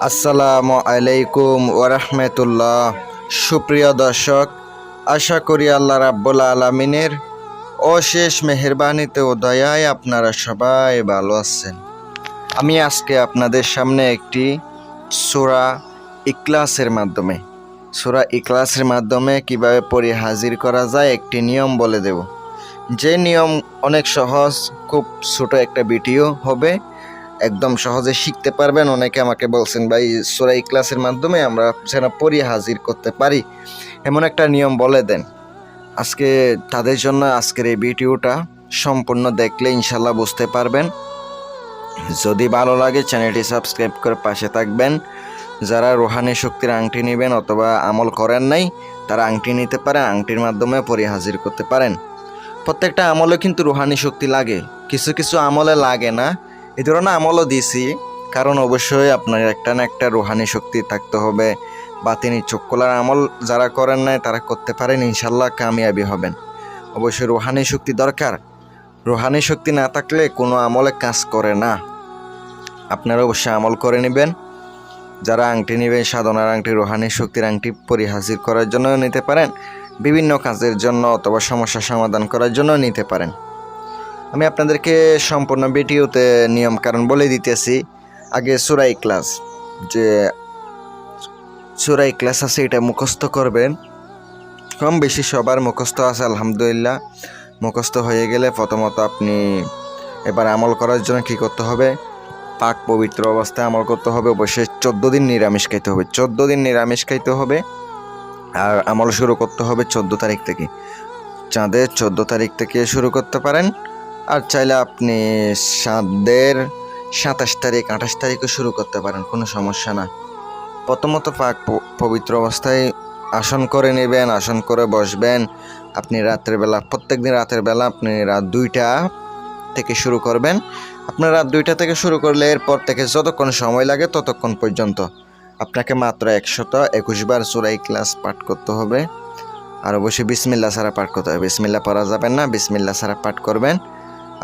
আসসালামু আলাইকুম ওরহমতুল্লাহ। সুপ্রিয় দর্শক, আশা করি আল্লাহ রাব্বুল আলামিনের অশেষ মেহেরবানিতে ও দয়ায় আপনারা সবাই ভালো আছেন। আমি আজকে আপনাদের সামনে একটি সূরা ইখলাসের মাধ্যমে কিভাবে পড়ে হাজির করা যায় একটি নিয়ম বলে দেব। যে নিয়ম অনেক সহজ, খুব ছোট একটা ভিডিও হবে, একদম সহজে শিখতে পারবেন। অনেকে আমাকে বলছেন, ভাই সূরা ইখলাসের মাধ্যমে আমরা যেন পড়ে হাজির করতে পারি, এমন একটা নিয়ম বলে দেন। আজকে তাদের জন্য আজকের এই ভিডিওটা সম্পূর্ণ দেখলে ইনশাল্লাহ বুঝতে পারবেন। যদি ভালো লাগে চ্যানেলটি সাবস্ক্রাইব করে পাশে থাকবেন। যারা রুহানি শক্তির আংটি নেবেন অথবা আমল করেন নাই, তারা আংটি নিতে পারেন, আংটির মাধ্যমে পড়ে হাজির করতে পারেন। প্রত্যেকটা আমলে কিন্তু রুহানি শক্তি লাগে, কিছু কিছু আমলে লাগে না। এই ধরনের আমলও দিছি, কারণ অবশ্যই আপনার একটা না একটা রুহানি শক্তি থাকতে হবে। বাতিনি চোখ খোলার আমল যারা করেন নাই তারা করতে পারেন, ইনশাল্লাহ কামিয়াবি হবেন। অবশ্যই রুহানি শক্তি দরকার, রুহানি শক্তি না থাকলে কোনো আমলে কাজ করে না। আপনারা অবশ্যই আমল করে নেবেন। যারা আংটি নেবেন, সাধনার আংটি, রুহানি শক্তির আংটি পরি হাজির করার জন্য নিতে পারেন, বিভিন্ন কাজের জন্য অথবা সমস্যা সমাধান করার জন্য নিতে পারেন। আমি আপনাদেরকে সম্পূর্ণ ভিডিওতে নিয়ম কারণ বলে দিতেছি। আগে সূরা ইখলাস, যে সূরা ইখলাস আছে এটা মুখস্থ করবেন। কম বেশি সবার মুখস্থ আছে আলহামদুলিল্লাহ। মুখস্থ হয়ে গেলে প্রথমত আপনি এবার আমল করার জন্য কি করতে হবে, পাক পবিত্র অবস্থায় আমল করতে হবে। অবশ্যই 14 দিন নিরামিষ খাইতে হবে, 14 দিন নিরামিষ খাইতে হবে। আর আমল শুরু করতে হবে 14 তারিখ থেকে, চাঁদের 14 তারিখ থেকে শুরু করতে পারেন। আর চাইলে আপনি চাঁদের 27 তারিখ 28 তারিখও শুরু করতে পারেন, কোনো সমস্যা না। প্রথমত পাক পবিত্র অবস্থায় আসন করে নেবেন, আসন করে বসবেন। আপনি রাতের বেলা, প্রত্যেকদিন রাতের বেলা আপনি রাত 2টা থেকে শুরু করবেন। আপনার রাত 2টা থেকে শুরু করলে এরপর থেকে যতক্ষণ সময় লাগে ততক্ষণ পর্যন্ত আপনাকে মাত্র 121 বার সূরা ইখলাস পাঠ করতে হবে। আর অবশ্যই বিসমিল্লাহ ছাড়া পাঠ করতে হবে, বিসমিল্লাহ পড়া যাবে না, বিসমিল্লাহ ছাড়া পাঠ করবেন।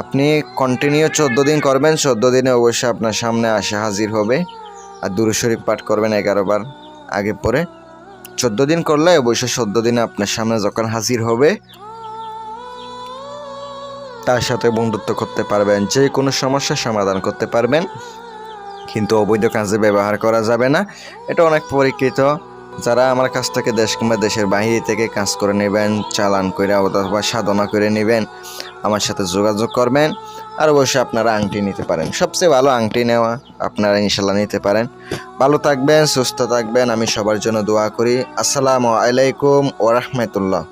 আপনি কন্টিনিউ 14 দিন করবেন, 14 দিনে অবশ্যই আপনার সামনে আসে হাজির হবে। আর দুরূদ শরীফ পাঠ করবেন 11 বার আগে পরে। 14 দিন করলে অবশ্যই 14 দিনে আপনার সামনে যখন হাজির হবে তার সাথে বন্ধুত্ব করতে পারবেন, যে কোনো সমস্যার সমাধান করতে পারবেন। কিন্তু অবৈধ কাজে ব্যবহার করা যাবে না, এটা অনেক পরীক্ষিত। যারা আমার কাছ থেকে দেশ কিংবা দেশের বাইরে থেকে কাজ করে নেবেন, চালান করে অথবা সাধনা করে নেবেন, আমার সাথে যোগাযোগ করবেন। আর অবশ্যই আপনারা আংটি নিতে পারেন, সবচেয়ে ভালো আংটি নেওয়া, আপনারা ইনশাল্লাহ নিতে পারেন। ভালো থাকবেন, সুস্থ থাকবেন, আমি সবার জন্য দোয়া করি। আসসালামু আলাইকুম ওরহমতুল্লাহ।